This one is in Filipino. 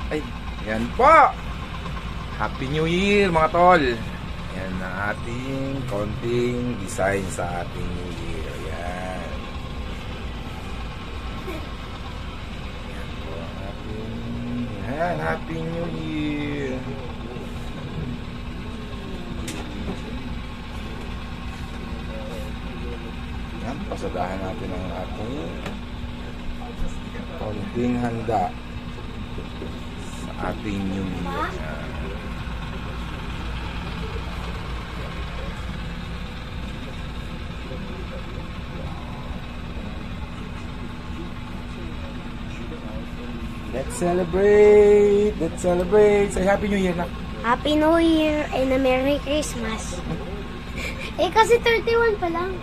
Ay, yan po. Happy New Year mga tol. Yan ang ating konting design sa ating New Year. Yan. Yan po ang ating Happy New Year. Yan, pasadahan natin ang ating konting handa sa ating New Year. Yan. Let's celebrate! Let's celebrate! Say Happy New Year na! Happy New Year and a Merry Christmas. Eh kasi 31 pa lang.